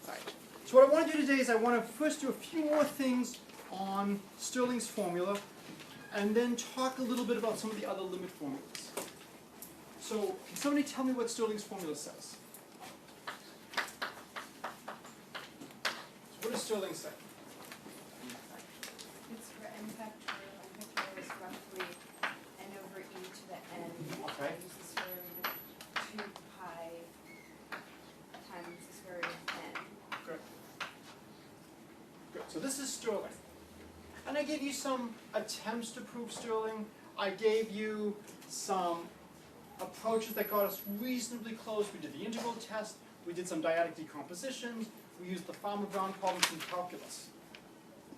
Right. So what I want to do today is I want to first do a few more things on Stirling's formula, and then talk a little bit about some of the other limit formulas. So can somebody tell me what Stirling's formula says? So what does Stirling say? It's for n factorial. N factorial is roughly n over e to the n Okay. times the square root of 2 pi times the square root of n. Good. Good. So this is Stirling. And I gave you some attempts to prove Stirling. I gave you some approaches that got us reasonably close. We did the integral test. We did some dyadic decompositions. We used the Farmer-Brown problems from calculus.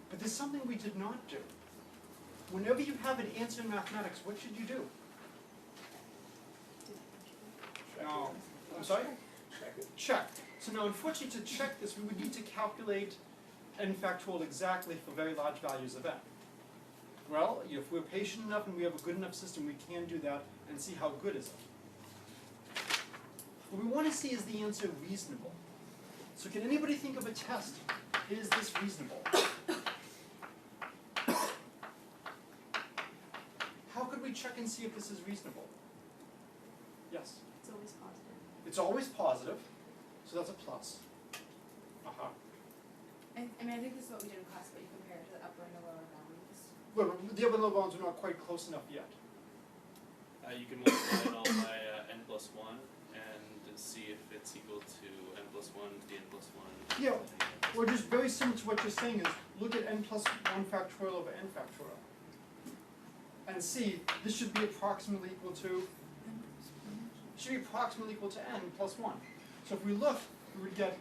But there's something we did not do. Whenever you have an answer in mathematics, what should you do? No. I'm sorry? Check it. Check. So now, unfortunately, to check this, we would need to calculate n factorial exactly for very large values of n. Well, if we're patient enough and we have a good enough system, we can do that and see how good is it. What we want to see is the answer reasonable. So can anybody think of a test? Is this reasonable? How could we check and see if this is reasonable? Yes? It's always positive. It's always positive, so that's a plus. Uh-huh. I mean, I think this is what we did in class, but you compare it to the upper and the lower bounds. Well, the upper and lower bounds are not quite close enough yet. You can multiply it all by n plus 1 and see if it's equal to n plus 1 to the n plus 1. Yeah, or just very similar to what you're saying is, look at n plus 1 factorial over n factorial. And see, this should be approximately equal to, n plus 1. So if we look, we would get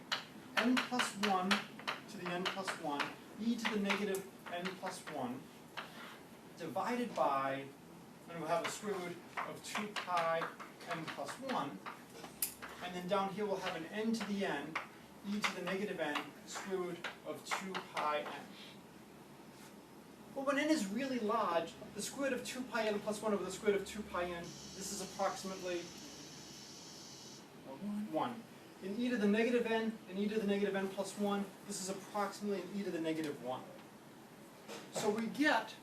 n plus 1 to the n plus 1, e to the negative n plus 1, divided by, and we'll have a square root of 2 pi n plus 1, and then down here we'll have an n to the n, e to the negative n, square root of 2 pi n. Well, when n is really large, the square root of 2 pi n plus 1 over the square root of 2 pi n, this is approximately 1. In e to the negative n and e to the negative n plus 1, this is approximately an e to the negative 1. So we get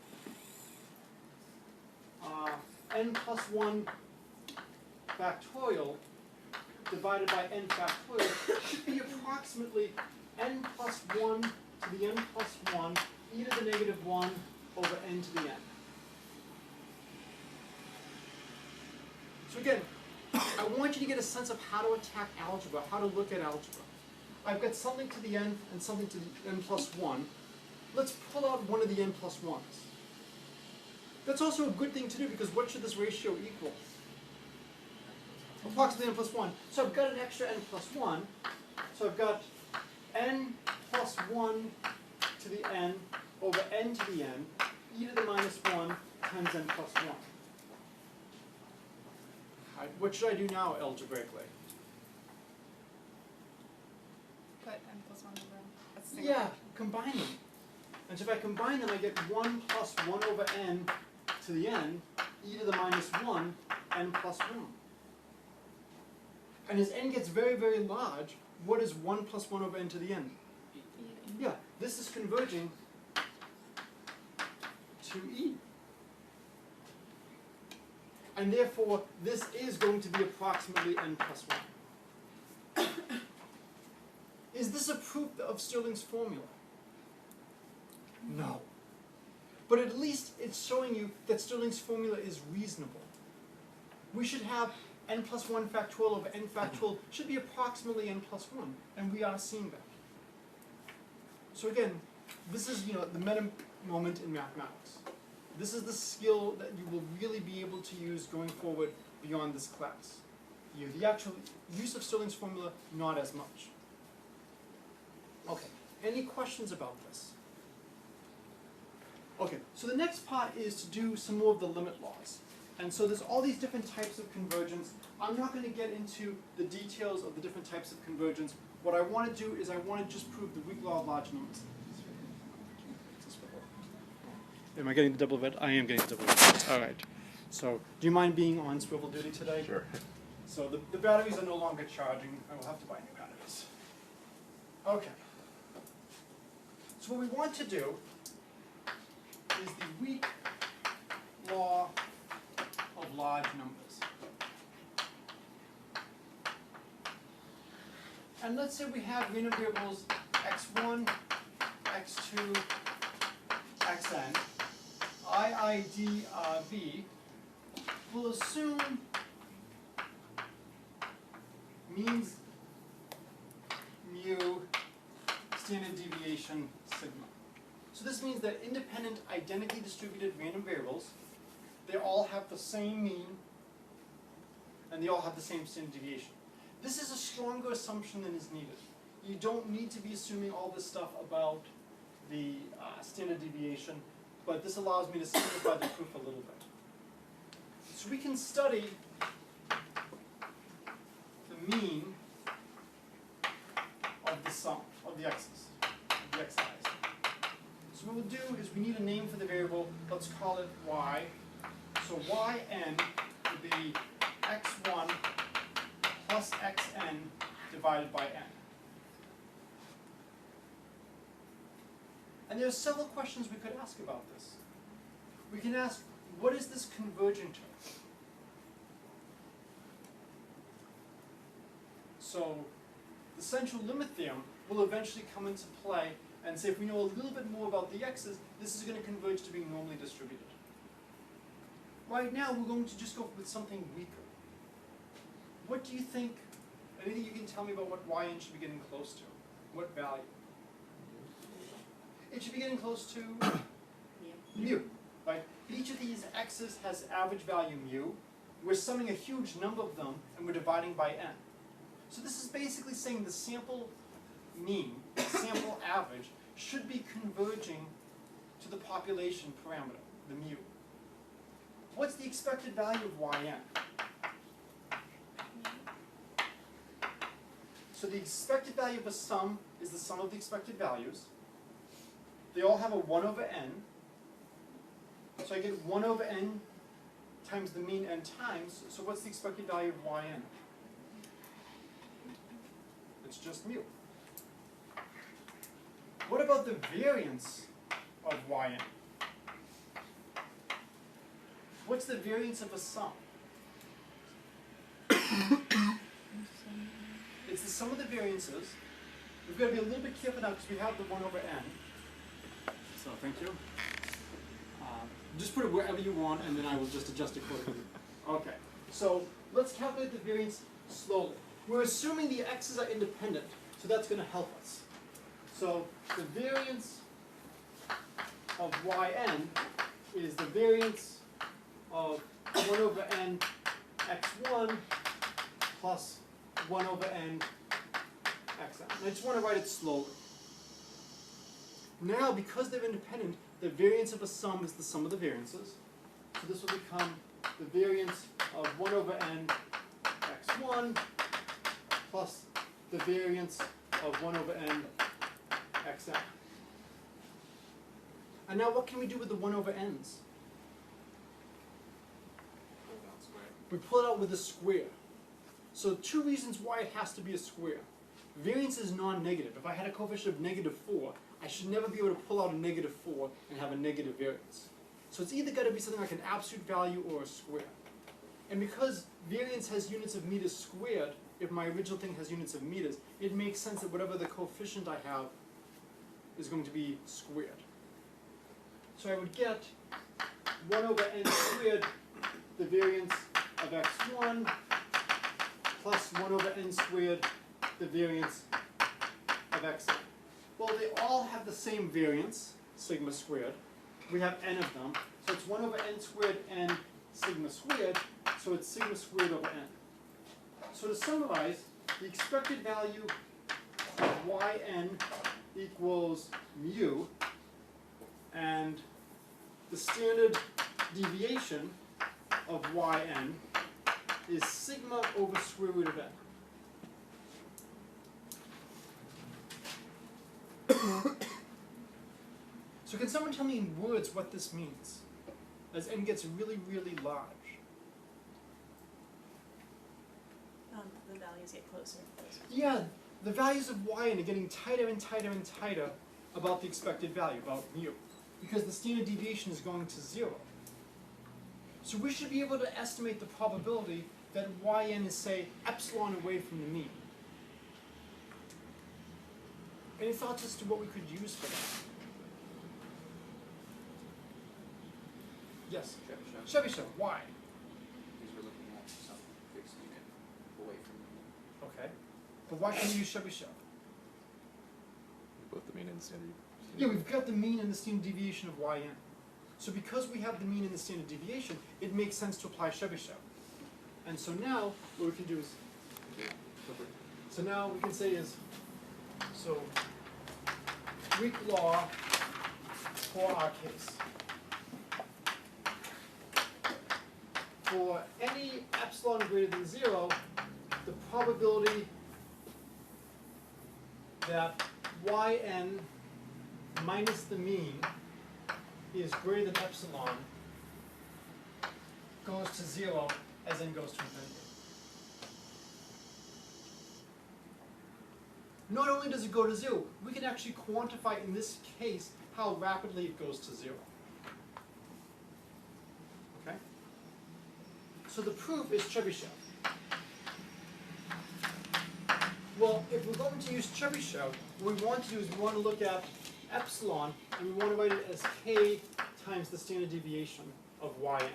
n plus 1 factorial divided by n factorial should be approximately n plus 1 to the n plus 1 e to the negative 1 over n to the n. So again, I want you to get a sense of how to attack algebra, how to look at algebra. I've got something to the n and something to the n plus 1. Let's pull out one of the n plus 1s. That's also a good thing to do because what should this ratio equal? Approximately n plus 1. So I've got an extra n plus 1. So I've got n plus 1 to the n over n to the n, e to the minus 1 times n plus 1. Right, what should I do now algebraically? Put n plus 1 over. That's the Yeah, combine them. And so if I combine them, I get 1 plus 1 over n to the n, e to the minus 1, n plus 1. And as n gets very, very large, what is 1 plus 1 over n to the n? Yeah, this is converging to e. And therefore, this is going to be approximately n plus 1. Is this a proof of Stirling's formula? No. But at least it's showing you that Stirling's formula is reasonable. We should have n plus 1 factorial over n factorial should be approximately n plus 1, and we are seeing that. So again, this is the meta moment in mathematics. This is the skill that you will really be able to use going forward beyond this class. The actual use of Stirling's formula, not as much. Okay, any questions about this? Okay, so the next part is to do some more of the limit laws. And so there's all these different types of convergence. I'm not going to get into the details of the different types of convergence. What I want to do is I want to just prove the weak law of large numbers. Am I getting the double red? I am getting the double red. All right. So do you mind being on swivel duty today? Sure. So the batteries are no longer charging. I will have to buy new batteries. Okay. So what we want to do is the weak law of large numbers. And let's say we have random variables x1, x2, xn, IIDRV. We'll assume means mu standard deviation sigma. So this means that independent, identically distributed random variables, they all have the same mean, and they all have the same standard deviation. This is a stronger assumption than is needed. You don't need to be assuming all this stuff about the standard deviation, but this allows me to simplify the proof a little bit. So we can study the mean of the sum of the x's, of the xi's. So what we'll do is we need a name for the variable. Let's call it y. So yn would be x1 plus xn divided by n. And there are several questions we could ask about this. We can ask, what is this converging to? So the central limit theorem will eventually come into play and say if we know a little bit more about the x's, this is going to converge to being normally distributed. Right now we're going to just go with something weaker. What do you think, anything you can tell me about what yn should be getting close to? What value? It should be getting close to mu, right? Each of these x's has average value mu. We're summing a huge number of them and we're dividing by n. So this is basically saying the sample mean, the sample average, should be converging to the population parameter, the mu. What's the expected value of yn? So the expected value of a sum is the sum of the expected values. They all have a 1 over n. So I get 1 over n times the mean n times. So what's the expected value of yn? It's just mu. What about the variance of yn? What's the variance of a sum? It's the sum of the variances. We've got to be a little bit careful now because we have the 1 over n. So thank you. Just put it wherever you want and then I will just adjust accordingly. Okay, so let's calculate the variance slowly. We're assuming the x's are independent, so that's going to help us. So the variance of yn is the variance of 1 over n x1 plus 1 over n xn. And I just want to write it slowly. Now, because they're independent, the variance of a sum is the sum of the variances. So this will become the variance of 1 over n x1 plus the variance of 1 over n xn. And now what can we do with the 1 over n's? We pull it out with a square. So 2 reasons why it has to be a square. Variance is non-negative. If I had a coefficient of -4, I should never be able to pull out a -4 and have a negative variance. So it's either got to be something like an absolute value or a square. And because variance has units of meters squared, if my original thing has units of meters, it makes sense that whatever the coefficient I have is going to be squared. So I would get 1 over n squared, the variance of x1, plus 1 over n squared, the variance of xn. Well, they all have the same variance, sigma squared. We have n of them, so it's 1 over n squared n sigma squared, so it's sigma squared over n. So to summarize, the expected value of yn equals mu, and the standard deviation of yn is sigma over square root of n. So can someone tell me in words what this means as n gets really, really large? The values get closer and closer. Yeah, the values of yn are getting tighter and tighter and tighter about the expected value, about mu, because the standard deviation is going to 0. So we should be able to estimate the probability that yn is, say, epsilon away from the mean. Any thoughts as to what we could use for that? Yes? Chebyshev, why? Because we're looking at some fixed unit away from the mean. Okay. But why can we use Chebyshev? Both the mean and standard. Yeah, we've got the mean and the standard deviation of yn. So because we have the mean and the standard deviation, it makes sense to apply Chebyshev. And so now, what we can do is, so now we can say is, so Greek law for our case. For any epsilon greater than 0, the probability that yn minus the mean is greater than epsilon goes to 0 as n goes to infinity. Not only does it go to 0, we can actually quantify in this case how rapidly it goes to 0. Okay? So the proof is Chebyshev. Well, if we're going to use Chebyshev, what we want to do is we want to look at epsilon, and we want to write it as k times the standard deviation of yn.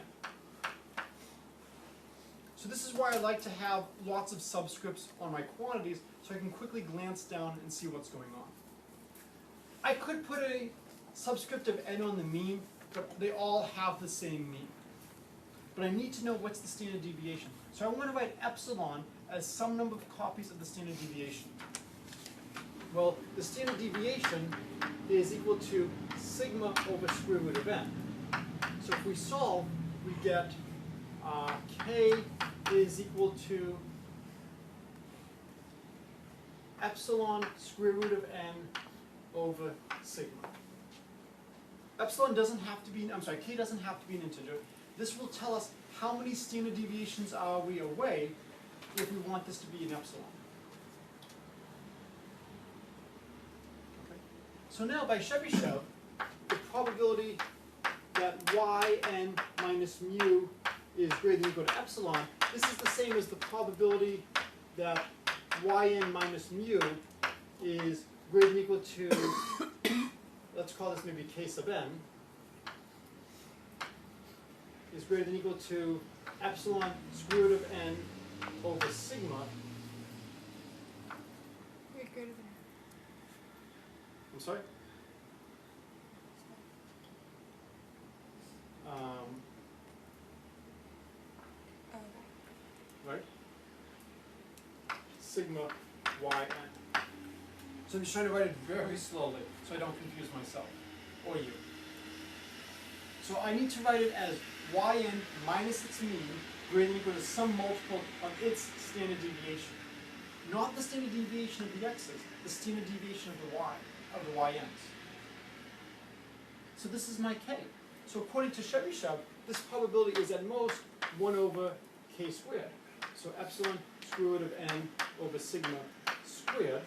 So this is why I like to have lots of subscripts on my quantities, so I can quickly glance down and see what's going on. I could put a subscript of n on the mean, but they all have the same mean. But I need to know what's the standard deviation. So I want to write epsilon as some number of copies of the standard deviation. Well, the standard deviation is equal to sigma over square root of n. So if we solve, we get k is equal to epsilon square root of n over sigma. Epsilon doesn't have to be, k doesn't have to be an integer. This will tell us how many standard deviations are we away if we want this to be an epsilon. Okay. So now by Chebyshev, the probability that yn minus mu is greater than or equal to epsilon, this is the same as the probability that yn minus mu is greater than or equal to, let's call this maybe k sub n, is greater than or equal to epsilon square root of n over sigma. Wait, greater than. I'm sorry? Right? Sigma yn. So I'm just trying to write it very slowly so I don't confuse myself or you. So I need to write it as yn minus its mean greater than or equal to some multiple of its standard deviation. Not the standard deviation of the x's, the standard deviation of the y's. So this is my k. So according to Chebyshev, this probability is at most 1 over k squared. So epsilon square root of n over sigma squared.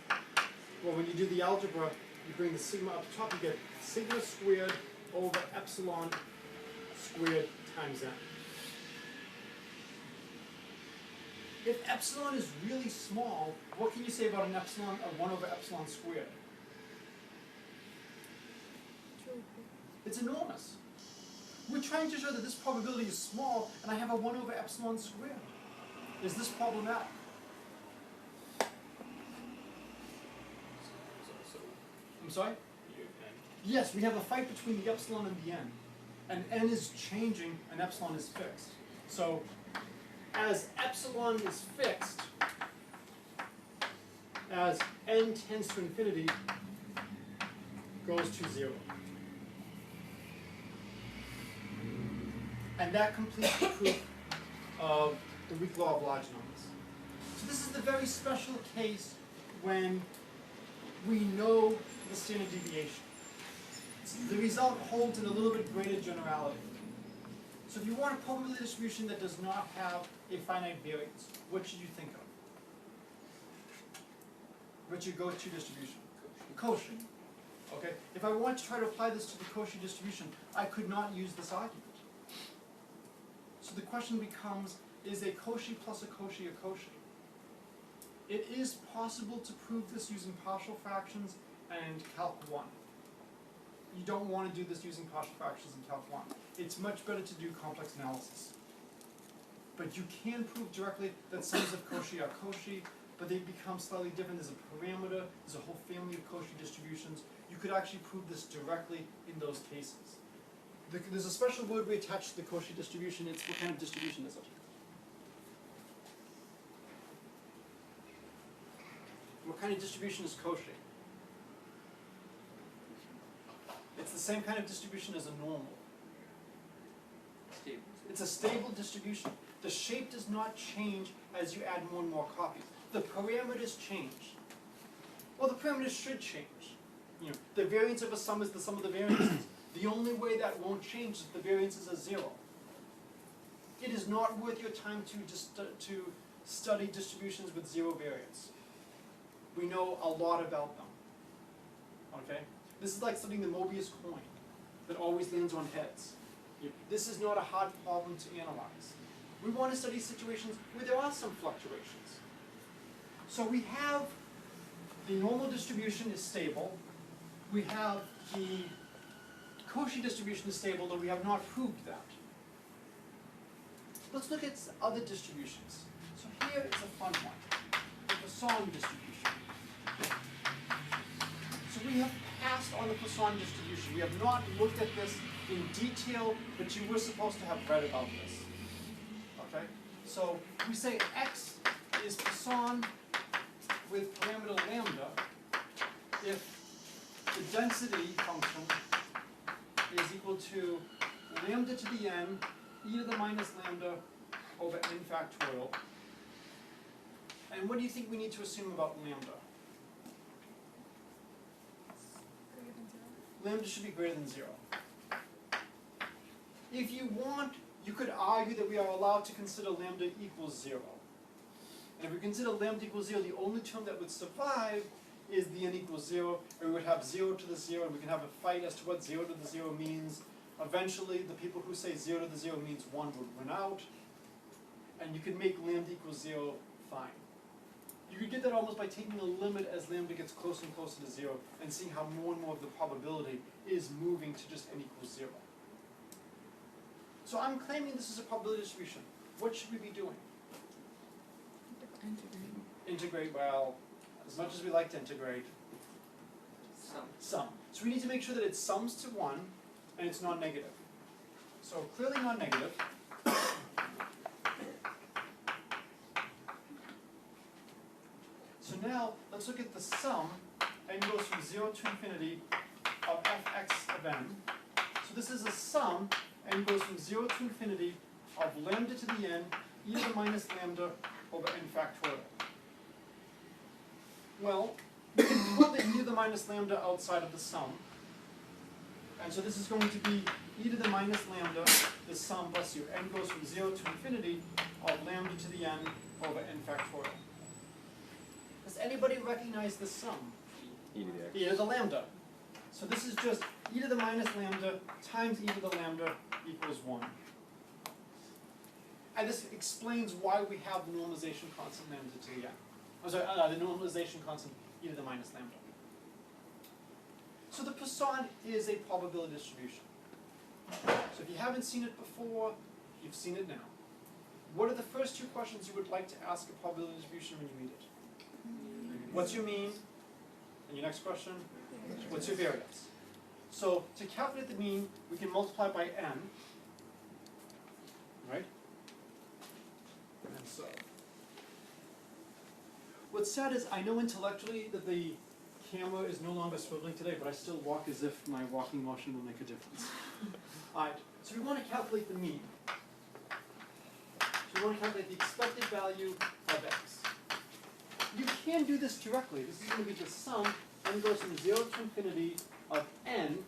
Well, when you do the algebra, you bring the sigma up top, you get sigma squared over epsilon squared times n. If epsilon is really small, what can you say about an epsilon of 1 over epsilon squared? It's enormous. We're trying to show that this probability is small, and I have a 1 over epsilon squared. Is this problematic? So I'm sorry? you and Yes, we have a fight between the epsilon and the n. And n is changing, and epsilon is fixed. So, as epsilon is fixed, as n tends to infinity, goes to 0. And that completes the proof of the weak law of large numbers. So this is the very special case when we know the standard deviation. The result holds in a little bit greater generality. So if you want a probability distribution that does not have a finite variance, what should you think of? What's your go-to distribution? Cauchy. Okay? If I want to try to apply this to the Cauchy distribution, I could not use this argument. So the question becomes, is a Cauchy plus a Cauchy a Cauchy? It is possible to prove this using partial fractions and Calc 1. You don't want to do this using partial fractions and Calc 1. It's much better to do complex analysis. But you can prove directly that sums of Cauchy are Cauchy, but they become slightly different. There's a parameter, there's a whole family of Cauchy distributions. You could actually prove this directly in those cases. There's a special word we attach to the Cauchy distribution. It's what kind of distribution is it? What kind of distribution is Cauchy? It's the same kind of distribution as a normal. Stable. It's a stable distribution. The shape does not change as you add more and more copies. The parameters change. Well, the parameters should change. You know, the variance of a sum is the sum of the variances. The only way that won't change is if the variances are 0. It is not worth your time to study distributions with 0 variance. We know a lot about them. Okay? This is like studying the Mobius coin that always lands on heads. This is not a hard problem to analyze. We want to study situations where there are some fluctuations. So we have the normal distribution is stable. We have the Cauchy distribution is stable, though we have not proved that. Let's look at other distributions. So here is a fun one, the Poisson distribution. So we have passed on the Poisson distribution. We have not looked at this in detail, but you were supposed to have read about this. Okay? So we say x is Poisson with parameter lambda if the density function is equal to lambda to the n e to the minus lambda over n factorial. And what do you think we need to assume about lambda? Greater than 0. Lambda should be greater than 0. If you want, you could argue that we are allowed to consider lambda equals 0. And if we consider lambda equals 0, the only term that would survive is the n equals 0, and we would have 0 to the 0, and we can have a fight as to what 0 to the 0 means. Eventually, the people who say 0 to the 0 means 1 would win out, and you could make lambda equals 0 fine. You could get that almost by taking a limit as lambda gets closer and closer to 0, and seeing how more and more of the probability is moving to just n equals 0. So I'm claiming this is a probability distribution. What should we be doing? Integrate, well, as much as we like to integrate, sum. So we need to make sure that it sums to 1 and it's non-negative. So clearly non-negative. So now let's look at the sum. N goes from 0 to infinity of fx of n. So this is a sum. N goes from 0 to infinity of lambda to the n e to the minus lambda over n factorial. Well, we can pull the e to the minus lambda outside of the sum. And so this is going to be e to the minus lambda, the sum, bless you, n goes from 0 to infinity of lambda to the n over n factorial. Does anybody recognize the sum? E to the lambda. So this is just e to the minus lambda times e to the lambda equals 1. And this explains why we have the normalization constant lambda to the n. I'm sorry, the normalization constant e to the minus lambda. So the Poisson is a probability distribution. So if you haven't seen it before, you've seen it now. What are the first 2 questions you would like to ask a probability distribution when you read it? What's your mean? And your next question? What's your variance? So to calculate the mean, we can multiply by n, right? And so what's sad is I know intellectually that the camera is no longer swiveling today, but I still walk as if my walking motion will make a difference. Alright, so we want to calculate the mean. So we want to calculate the expected value of x. You can do this directly. This is going to be the sum. N goes from 0 to infinity of n,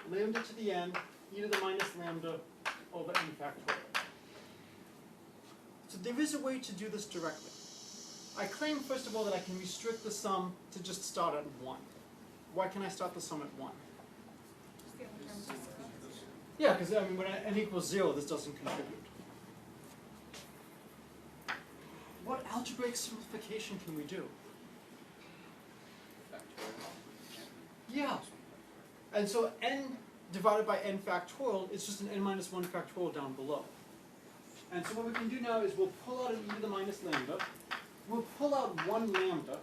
lambda to the n, e to the minus lambda over n factorial. So there is a way to do this directly. I claim, first of all, that I can restrict the sum to just start at 1. Why can I start the sum at 1? Just the other terms are zero. Yeah, because I mean, when n equals 0, this doesn't contribute. What algebraic simplification can we do? Factorial. Yeah. And so n divided by n factorial is just an n minus 1 factorial down below. And so what we can do now is we'll pull out an e to the minus lambda. We'll pull out 1 lambda.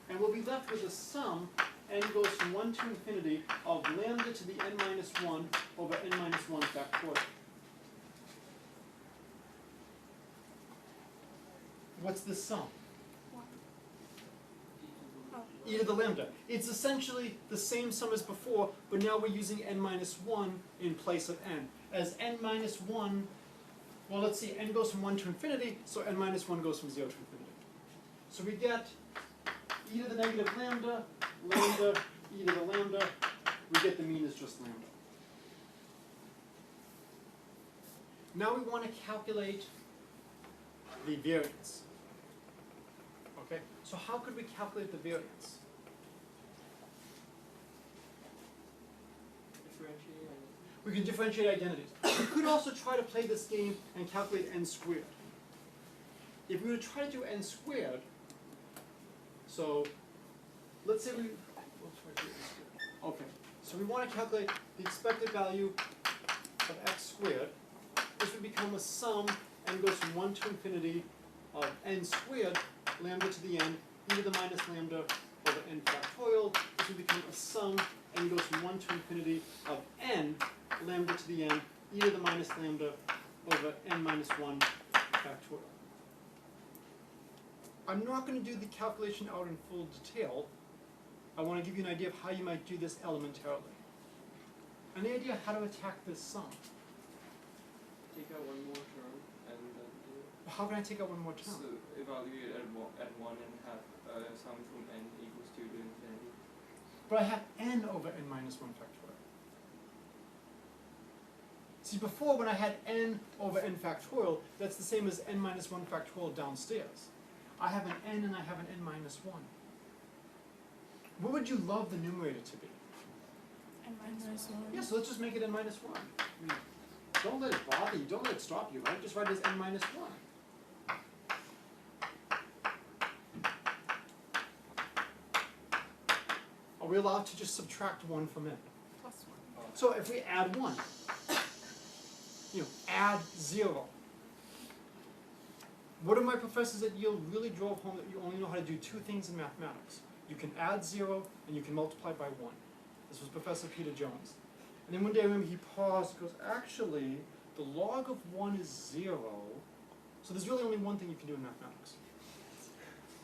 And we'll be left with a sum, n goes from 1 to infinity, of lambda to the n minus 1 over n minus 1 factorial. What's this sum? E to the lambda. It's essentially the same sum as before, but now we're using n minus 1 in place of n. As n minus 1, well, let's see, n goes from 1 to infinity, so n minus 1 goes from 0 to infinity. So we get e to the negative lambda, lambda, e to the lambda. We get the mean is just lambda. Now we want to calculate the variance. Okay, so how could we calculate the variance? We can differentiate identities. We could also try to play this game and calculate n squared. If we were to try to do n squared, so let's say we'll try to do n squared. Okay, so we want to calculate the expected value of x squared. This would become a sum, n goes from 1 to infinity, of n squared, lambda to the n, e to the minus lambda over n factorial. This would become a sum, n goes from 1 to infinity, of n, lambda to the n, e to the minus lambda over n minus 1 factorial. I'm not going to do the calculation out in full detail. I want to give you an idea of how you might do this elementarily. Any idea how to attack this sum? Take out one more term and then do How can I take out one more term? so evaluate at one and have sum from n equals 2 to infinity. But I have n over n minus 1 factorial. See, before when I had n over n factorial, that's the same as n minus 1 factorial downstairs. I have an n and I have an n minus 1. What would you love the numerator to be? N minus 1. Yeah, so let's just make it n minus 1. I mean, don't let it bother you, don't let it stop you, right? Just write it as n minus 1. Are we allowed to just subtract 1 from n? Plus 1. So if we add 1, add 0. One of my professors at Yale really drove home that you only know how to do 2 things in mathematics. You can add 0 and you can multiply by 1. This was Professor Peter Jones. And then one day I remember he paused and goes, actually, the log of 1 is 0. So there's really only one thing you can do in mathematics.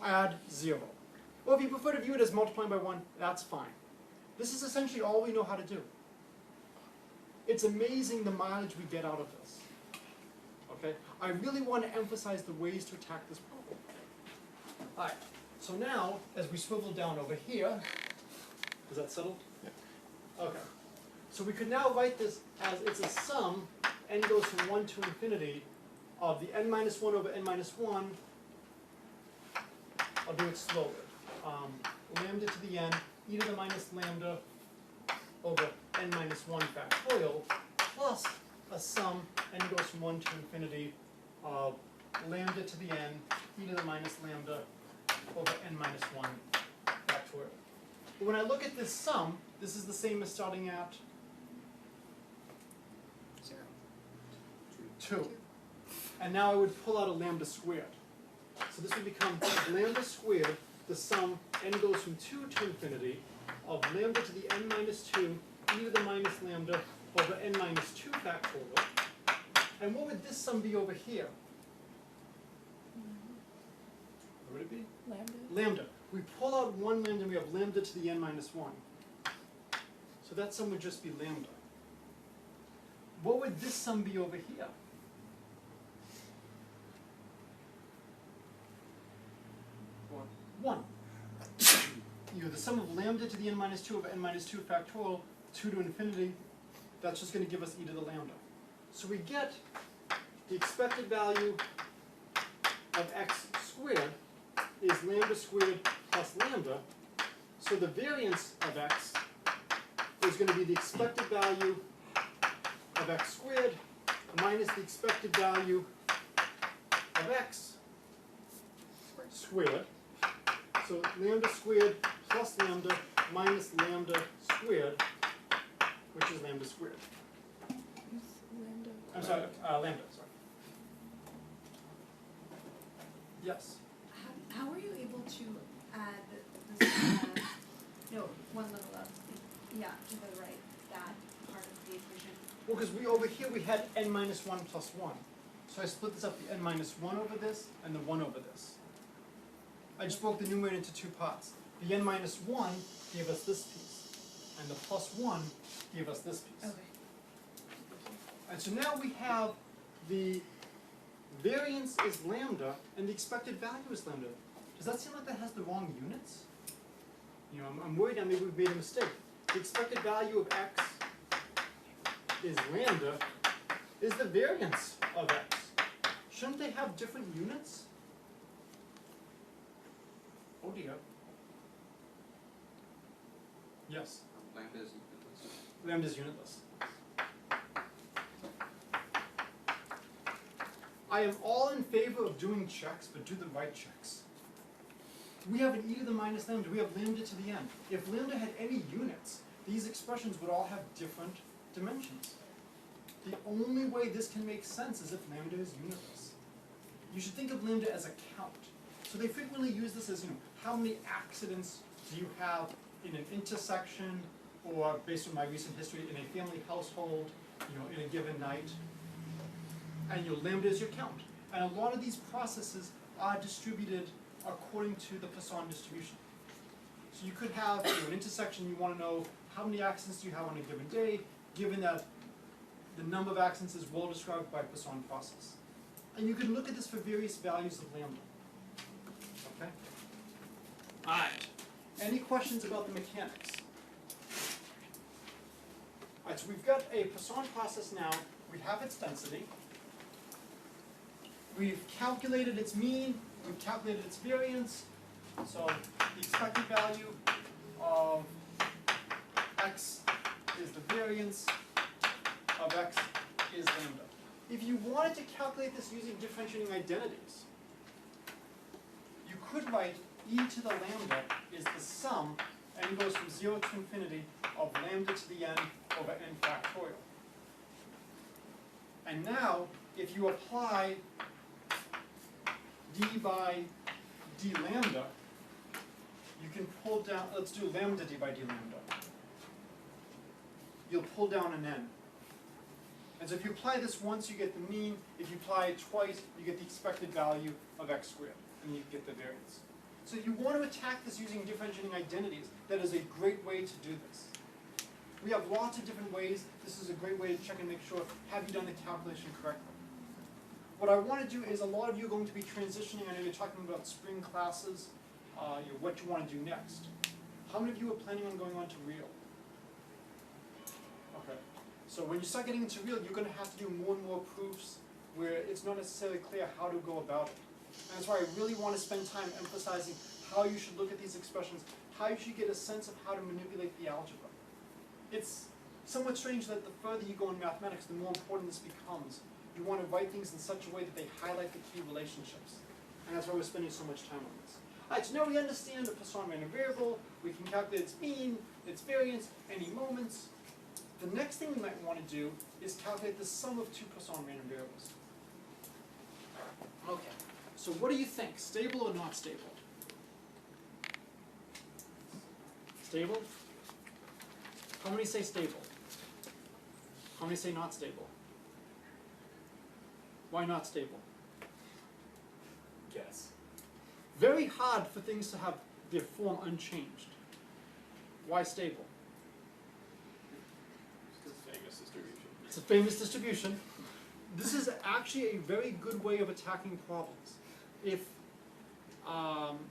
Add 0. Well, if you prefer to view it as multiplying by 1, that's fine. This is essentially all we know how to do. It's amazing the mileage we get out of this. Okay? I really want to emphasize the ways to attack this problem. All right. So now, as we swivel down over here, is that settled? Yeah. Okay. So we could now write this as it's a sum, n goes from 1 to infinity, of the n minus 1 over n minus 1. I'll do it slowly. Lambda to the n, e to the minus lambda over n minus 1 factorial, plus a sum, n goes from 1 to infinity, of lambda to the n, e to the minus lambda over n minus 1 factorial. But when I look at this sum, this is the same as starting at 2. And now I would pull out a lambda squared. So this would become lambda squared, the sum, n goes from 2 to infinity, of lambda to the n minus 2, e to the minus lambda over n minus 2 factorial. And what would this sum be over here? What would it be? Lambda. Lambda. We pull out one lambda and we have lambda to the n minus 1. So that sum would just be lambda. What would this sum be over here? One. The sum of lambda to the n minus 2 over n minus 2 factorial, 2 to infinity, that's just going to give us e to the lambda. So we get the expected value of x squared is lambda squared plus lambda. So the variance of x is going to be the expected value of x squared minus the expected value of x squared. So lambda squared plus lambda minus lambda squared, which is lambda squared. I'm sorry, lambda, sorry. Yes? How were you able to add this, no, one level up, yeah, to the right, that part of the equation? Well, because over here we had n minus 1 plus 1. So I split this up, the n minus 1 over this and the 1 over this. I just broke the numerator into two parts. The n minus 1 gave us this piece, and the plus 1 gave us this piece. Okay. And so now we have the variance is lambda, and the expected value is lambda. Does that seem like that has the wrong units? You know, I'm worried that maybe we've made a mistake. The expected value of x is lambda, is the variance of x. Shouldn't they have different units? Oh dear. Yes, Lambda is unitless. lambda is unitless. I am all in favor of doing checks, but do the right checks. We have an e to the minus lambda, we have lambda to the n. If lambda had any units, these expressions would all have different dimensions. The only way this can make sense is if lambda is unitless. You should think of lambda as a count. So they frequently use this as, you know, how many accidents do you have in an intersection, or based on my recent history, in a family household, you know, in a given night. And your lambda is your count. And a lot of these processes are distributed according to the Poisson distribution. So you could have, you know, an intersection, you want to know how many accidents do you have on a given day, given that the number of accidents is well described by Poisson process. And you can look at this for various values of lambda. Okay? Alright. Any questions about the mechanics? Alright, so we've got a Poisson process now. We have its density. We've calculated its mean, we've calculated its variance, so the expected value of x is the variance of x is lambda. If you wanted to calculate this using differentiating identities, you could write e to the lambda is the sum, n goes from 0 to infinity, of lambda to the n over n factorial. And now, if you apply d by d lambda, you can pull down, let's do lambda d by d lambda. You'll pull down an n. And so if you apply this once, you get the mean. If you apply it twice, you get the expected value of x squared, and you get the variance. So if you want to attack this using differentiating identities, that is a great way to do this. We have lots of different ways. This is a great way to check and make sure, have you done the calculation correctly? What I want to do is, a lot of you are going to be transitioning. I know you're talking about spring classes, what you want to do next. How many of you are planning on going on to real? Okay. So when you start getting into real, you're going to have to do more and more proofs where it's not necessarily clear how to go about it. And that's why I really want to spend time emphasizing how you should look at these expressions, how you should get a sense of how to manipulate the algebra. It's somewhat strange that the further you go in mathematics, the more important this becomes. You want to write things in such a way that they highlight the key relationships. And that's why we're spending so much time on this. Alright, so now we understand the Poisson random variable. We can calculate its mean, its variance, any moments. The next thing we might want to do is calculate the sum of two Poisson random variables. Okay, so what do you think? Stable or not stable? Stable? How many say stable? How many say not stable? Why not stable? Guess. Very hard for things to have their form unchanged. Why stable? It's a famous distribution. It's a famous distribution. This is actually a very good way of attacking problems. If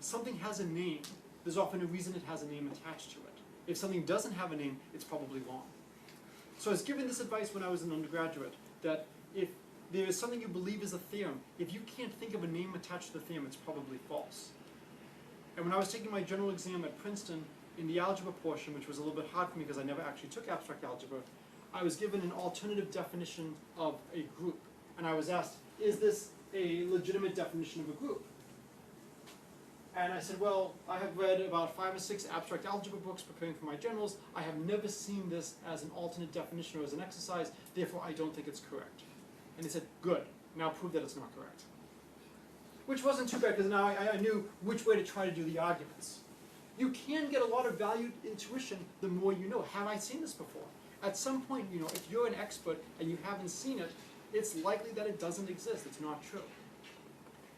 something has a name, there's often a reason it has a name attached to it. If something doesn't have a name, it's probably wrong. So I was given this advice when I was an undergraduate, that if there is something you believe is a theorem. If you can't think of a name attached to the theorem, it's probably false. And when I was taking my general exam at Princeton, in the algebra portion, which was a little bit hard for me because I never actually took abstract algebra, I was given an alternative definition of a group. And I was asked, is this a legitimate definition of a group? And I said, well, I have read about 5 or 6 abstract algebra books preparing for my generals. I have never seen this as an alternate definition or as an exercise, therefore I don't think it's correct. And he said, good, now prove that it's not correct. Which wasn't too bad, because now I knew which way to try to do the arguments. You can get a lot of valued intuition the more you know. Have I seen this before? At some point, you know, if you're an expert and you haven't seen it, it's likely that it doesn't exist. It's not true.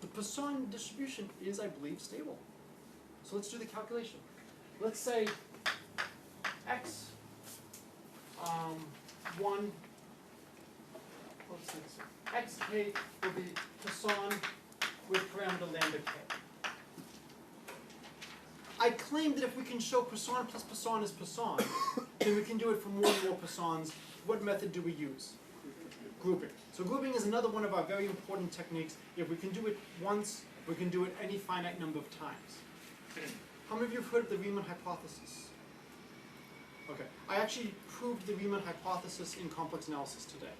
The Poisson distribution is, I believe, stable. So let's do the calculation. Let's say x 1, let's see, xk will be Poisson with parameter lambda k. I claim that if we can show Poisson plus Poisson is Poisson, then we can do it for more and more Poissons. What method do we use? Grouping. So grouping is another one of our very important techniques. If we can do it once, we can do it any finite number of times. How many of you have heard of the Riemann hypothesis? Okay, I actually proved the Riemann hypothesis in complex analysis today.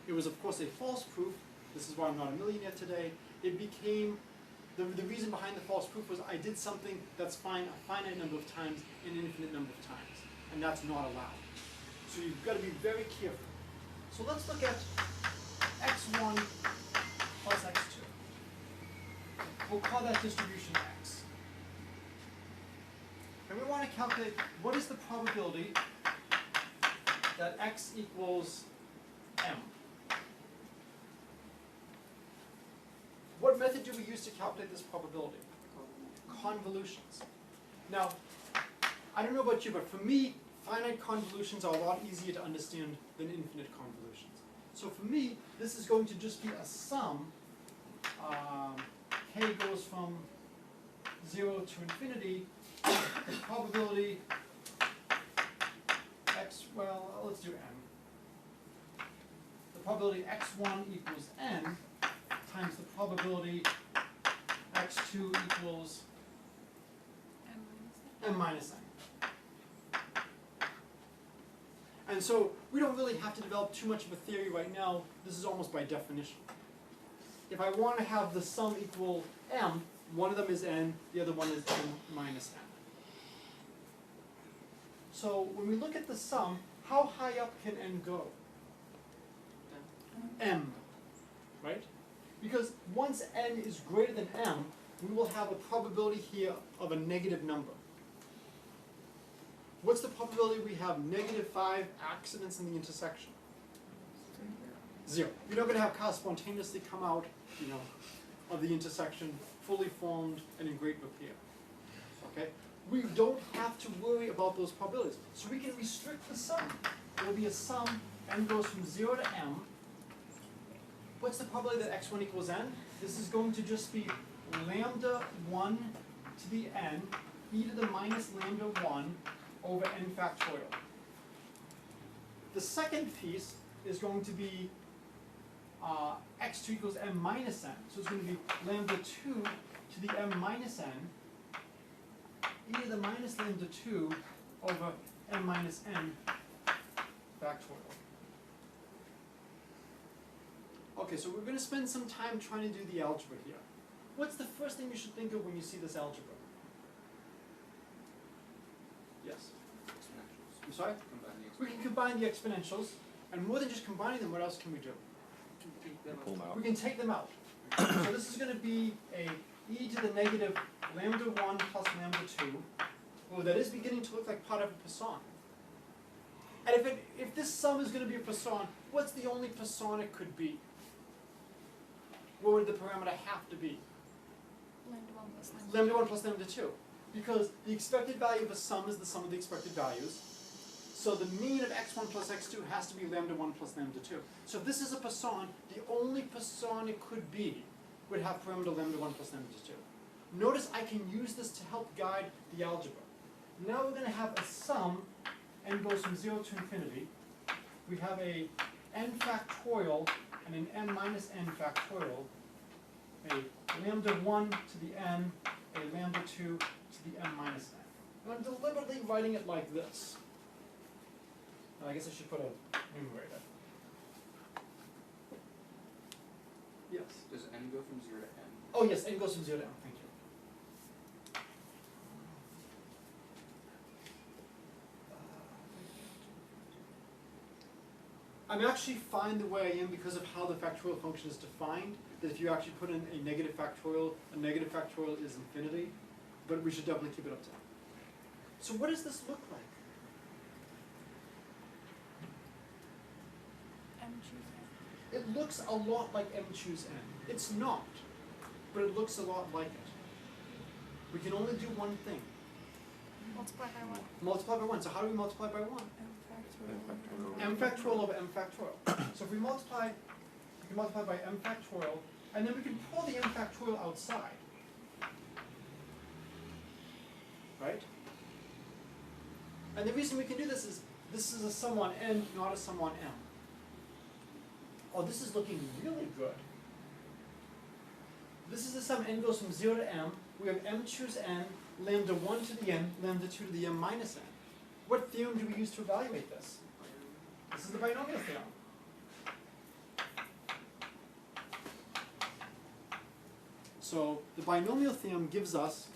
It was, of course, a false proof. This is why I'm not a millionaire today. It became, the reason behind the false proof was I did something that's fine a finite number of times in an infinite number of times, and that's not allowed. So you've got to be very careful. So let's look at x1 plus x2. We'll call that distribution x. And we want to calculate what is the probability that x equals m. What method do we use to calculate this probability? Convolutions. Now, I don't know about you, but for me, finite convolutions are a lot easier to understand than infinite convolutions. So for me, this is going to just be a sum. K goes from 0 to infinity. The probability x, well, let's do n. The probability x1 equals n times the probability x2 equals m minus n. And so we don't really have to develop too much of a theory right now. This is almost by definition. If I want to have the sum equal m, one of them is n, the other one is n minus n. So when we look at the sum, how high up can n go? M, right? Because once n is greater than m, we will have a probability here of a negative number. What's the probability we have -5 accidents in the intersection? 0. You're not going to have cars spontaneously come out, you know, of the intersection, fully formed and in great repair. Okay? We don't have to worry about those probabilities. So we can restrict the sum. There will be a sum, n goes from 0 to m. What's the probability that x1 equals n? This is going to just be lambda 1 to the n, e to the minus lambda 1 over n factorial. The second piece is going to be x2 equals m minus n. So it's going to be lambda 2 to the m minus n, e to the minus lambda 2 over m minus n factorial. Okay, so we're going to spend some time trying to do the algebra here. What's the first thing you should think of when you see this algebra? Yes? Exponentials. I'm sorry? Combine the We can combine the exponentials, and more than just combining them, what else can we do? Pull them out. We can take them out. So this is going to be a e to the negative lambda 1 plus lambda 2. Oh, that is beginning to look like part of a Poisson. And if this sum is going to be a Poisson, what's the only Poisson it could be? What would the parameter have to be? Lambda 1 plus lambda. Lambda 1 plus lambda 2. Because the expected value of a sum is the sum of the expected values. So the mean of x1 plus x2 has to be lambda 1 plus lambda 2. So if this is a Poisson, the only Poisson it could be would have parameter lambda 1 plus lambda 2. Notice I can use this to help guide the algebra. Now we're going to have a sum, n goes from 0 to infinity. We have a n factorial and an m minus n factorial, a lambda 1 to the n, a lambda 2 to the m minus n. And I'm deliberately writing it like this. I guess I should put a numerator. Yes. Does n go from 0 to n? Oh yes, n goes from 0 to m, thank you. I'm actually fine the way I am because of how the factorial function is defined, that if you actually put in a negative factorial is infinity, but we should definitely keep it up to. So what does this look like? M choose n. It looks a lot like m choose n. It's not, but it looks a lot like it. We can only do one thing. Multiply by what? Multiply by 1. So how do we multiply by 1? M factorial over m factorial. So if we multiply, we can multiply by m factorial, and then we can pull the m factorial outside. Right? And the reason we can do this is a sum on n, not a sum on m. Oh, this is looking really good. This is the sum n goes from 0 to m. We have m choose n, lambda 1 to the n, lambda 2 to the m minus n. What theorem do we use to evaluate this? This is the binomial theorem. So the binomial theorem gives us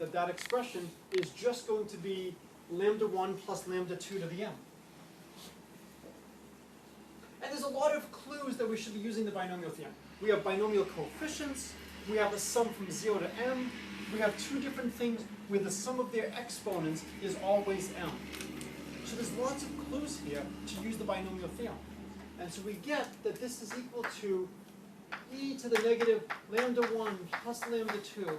that that expression is just going to be lambda 1 plus lambda 2 to the m. And there's a lot of clues that we should be using the binomial theorem. We have binomial coefficients, we have the sum from 0 to m, we have two different things where the sum of their exponents is always m. So there's lots of clues here to use the binomial theorem. And so we get that this is equal to e to the negative lambda 1 plus lambda 2,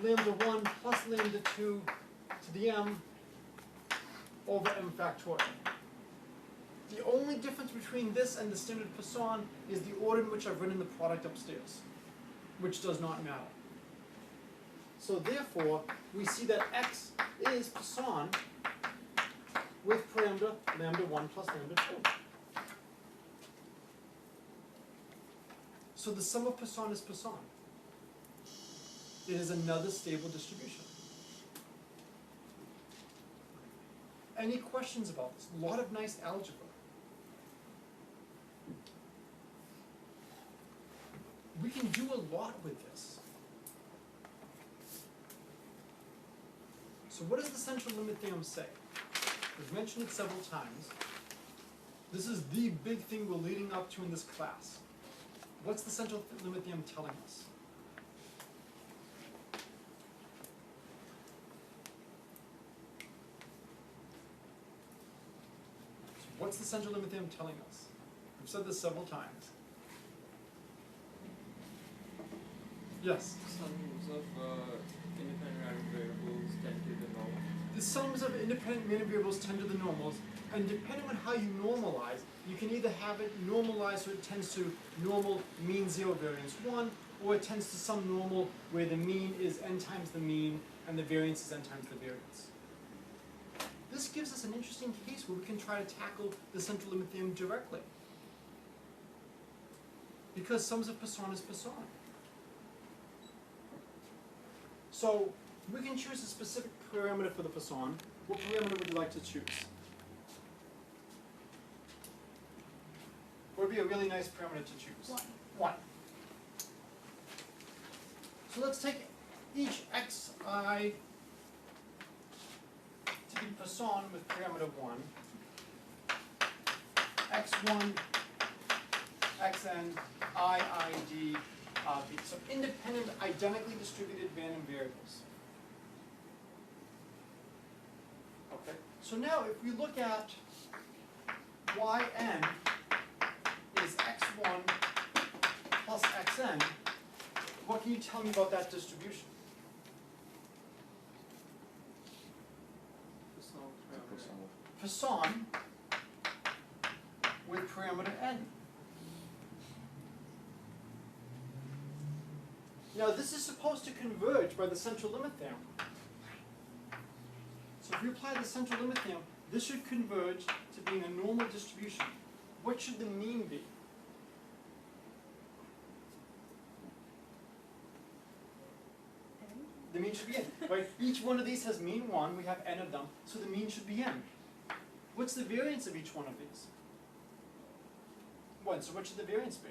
lambda 1 plus lambda 2 to the m over m factorial. The only difference between this and the standard Poisson is the order in which I've written the product upstairs, which does not matter. So therefore, we see that x is Poisson with parameter lambda 1 plus lambda 2. So the sum of Poisson is Poisson. It is another stable distribution. Any questions about this? A lot of nice algebra. We can do a lot with this. So what does the central limit theorem say? We've mentioned it several times. This is the big thing we're leading up to in this class. What's the central limit theorem telling us? So what's the central limit theorem telling us? We've said this several times. Yes? Sums of independent random variables tend to the norm. The sums of independent random variables tend to the normals, and depending on how you normalize, you can either have it normalized so it tends to normal mean 0 variance 1, or it tends to some normal where the mean is n times the mean and the variance is n times the variance. This gives us an interesting case where we can try to tackle the central limit theorem directly. Because sums of Poisson is Poisson. So we can choose a specific parameter for the Poisson. What parameter would you like to choose? What would be a really nice parameter to choose? 1. 1. So let's take each xi to be Poisson with parameter 1. x1, xn, iid, b. So independent, identically distributed random variables. Okay. So now if we look at yn is x1 plus xn, what can you tell me about that distribution? Poisson with parameter n. Now this is supposed to converge by the central limit theorem. So if you apply the central limit theorem, this should converge to being a normal distribution. What should the mean be? The mean should be n, right? Each one of these has mean 1, we have n of them, so the mean should be n. What's the variance of each one of these? 1, so what should the variance be?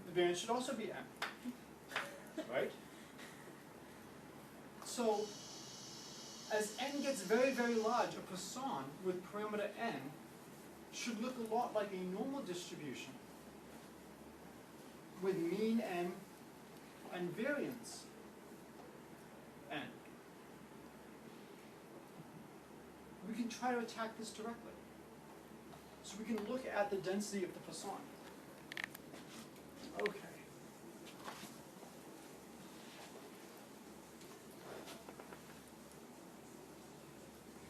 The variance should also be n, right? So, as n gets very, very large, a Poisson with parameter n should look a lot like a normal distribution with mean n and variance n. We can try to attack this directly. So we can look at the density of the Poisson. Okay.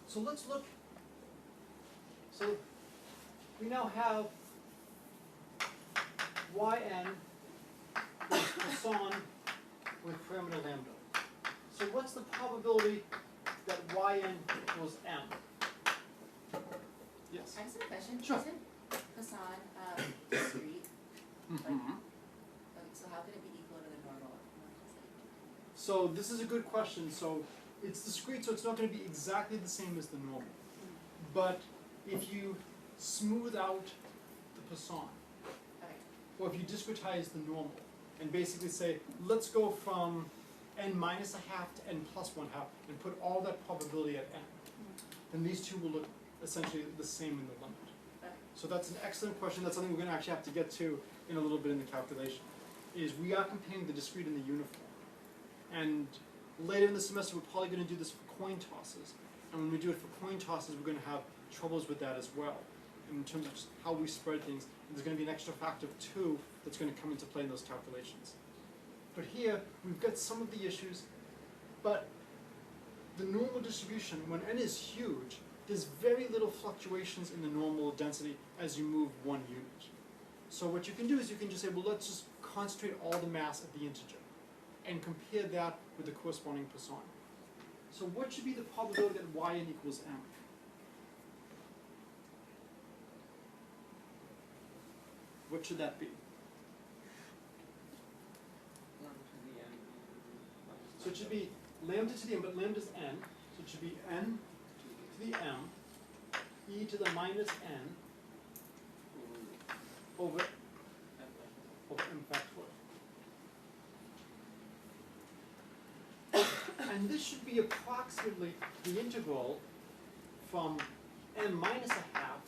So let's look. So we now have yn is Poisson with parameter lambda. So what's the probability that yn equals m? Yes. I just have a question. Sure. Isn't Poisson discrete? Mm-hmm. So how could it be equal to the normal? So this is a good question. So it's discrete, so it's not going to be exactly the same as the normal. But if you smooth out the Poisson, Okay. or if you discretize the normal, and basically say, let's go from n minus a half to n plus 1/2, and put all that probability at n, then these two will look essentially the same in the limit. Okay. So that's an excellent question. That's something we're going to actually have to get to in a little bit in the calculation, is we are comparing the discrete and the uniform. And later in the semester, we're probably going to do this for coin tosses. And when we do it for coin tosses, we're going to have troubles with that as well, in terms of just how we spread things. And there's going to be an extra factor of 2 that's going to come into play in those calculations. But here, we've got some of the issues, but the normal distribution, when n is huge, there's very little fluctuations in the normal density as you move 1 unit. So what you can do is you can just say, well, let's just concentrate all the mass at the integer, and compare that with the corresponding Poisson. So what should be the probability that yn equals m? What should that be? 1 to the n. So it should be lambda to the m, but lambda's n, so it should be n to the m, e to the minus n over m factorial. And this should be approximately the integral from m minus a half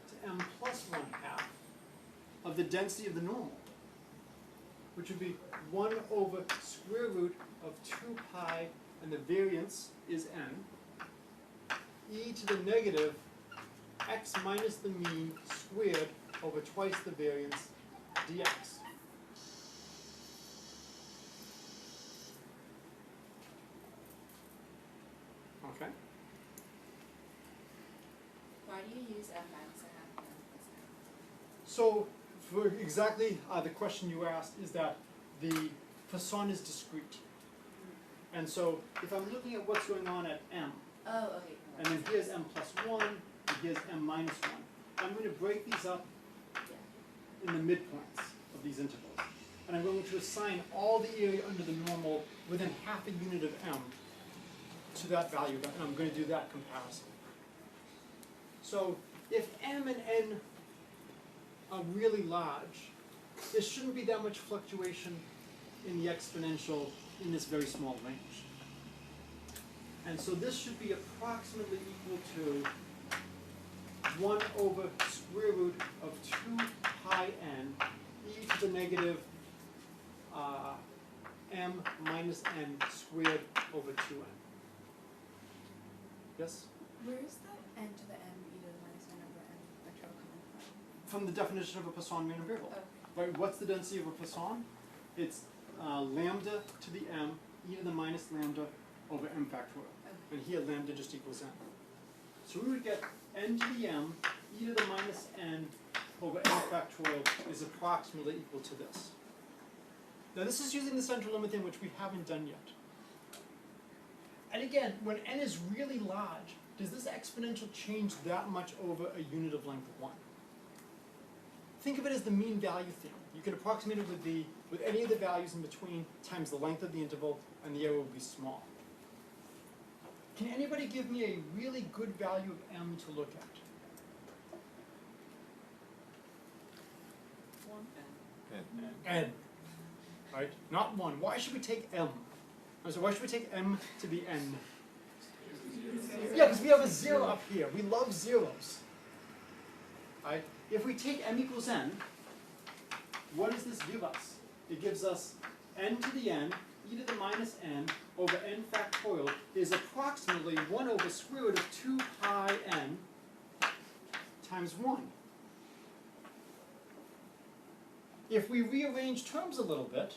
to m plus 1/2 of the density of the normal, which would be 1 over square root of 2 pi, and the variance is n, e to the negative x minus the mean squared over twice the variance dx. Okay? Why do you use f minus a half and m plus n? So, for exactly the question you asked, is that the Poisson is discrete. And so, if I'm looking at what's going on at m, Oh, okay. and then here's m plus 1, and here's m minus 1, I'm going to break these up Yeah. in the midpoints of these intervals. And I'm going to assign all the area under the normal within half a unit of m to that value, and I'm going to do that comparison. So if m and n are really large, there shouldn't be that much fluctuation in the exponential in this very small range. And so this should be approximately equal to 1 over square root of 2 pi n e to the negative m minus n squared over 2n. Yes? Where is the n to the m e to the minus n over n vector coming from? From the definition of a Poisson random variable. Okay. Right, what's the density of a Poisson? It's lambda to the m e to the minus lambda over m factorial. Okay. And here lambda just equals n. So we would get n to the m e to the minus n over n factorial is approximately equal to this. Now this is using the central limit thing, which we haven't done yet. And again, when n is really large, does this exponential change that much over a unit of length 1? think of it as the mean value theorem. You can approximate it with any of the values in between times the length of the interval, and the error will be small. Can anybody give me a really good value of m to look at? N. Right? Not 1. Why should we take m? So why should we take m to be n? Yeah, because we have a 0 up here. We love zeros. Right? If we take m equals n, what does this give us? It gives us n to the n, e to the minus n, over n factorial is approximately 1 over square root of 2 pi n times 1. If we rearrange terms a little bit,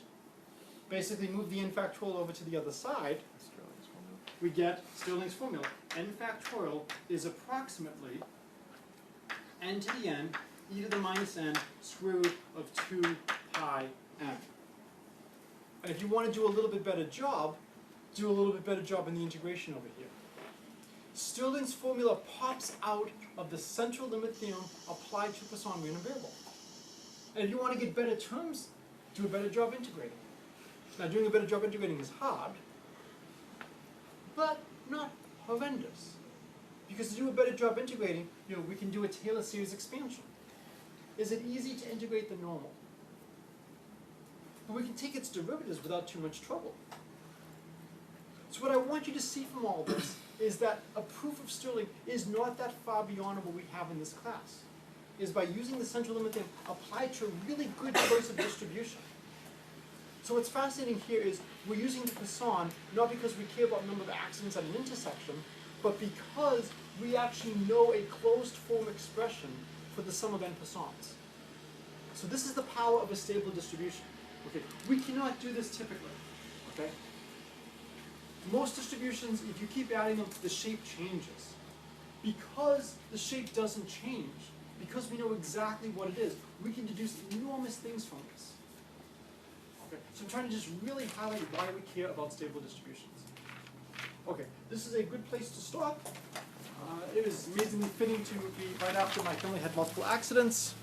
basically move the n factorial over to the other side, Stirling's formula. we get Stirling's formula. N factorial is approximately n to the n, e to the minus n, square root of 2 pi n. And if you want to do a little bit better job, do a little bit better job in the integration over here. Stirling's formula pops out of the central limit theorem applied to Poisson random variable. And if you want to get better terms, do a better job integrating. Now, doing a better job integrating is hard, but not horrendous. Because to do a better job integrating, we can do a Taylor series expansion. Is it easy to integrate the normal? But we can take its derivatives without too much trouble. So what I want you to see from all this is that a proof of Stirling is not that far beyond what we have in this class. Is by using the central limit theorem applied to a really good choice of distribution. So what's fascinating here is we're using the Poisson not because we care about the number of accidents at an intersection, but because we actually know a closed form expression for the sum of n Poissons. So this is the power of a stable distribution. Okay, we cannot do this typically. Okay, most distributions, if you keep adding them, the shape changes. Because the shape doesn't change, because we know exactly what it is, we can deduce enormous things from this. Okay, so I'm trying to just really highlight why we care about stable distributions. Okay, this is a good place to stop. It was amazingly fitting to be right after my family had multiple accidents.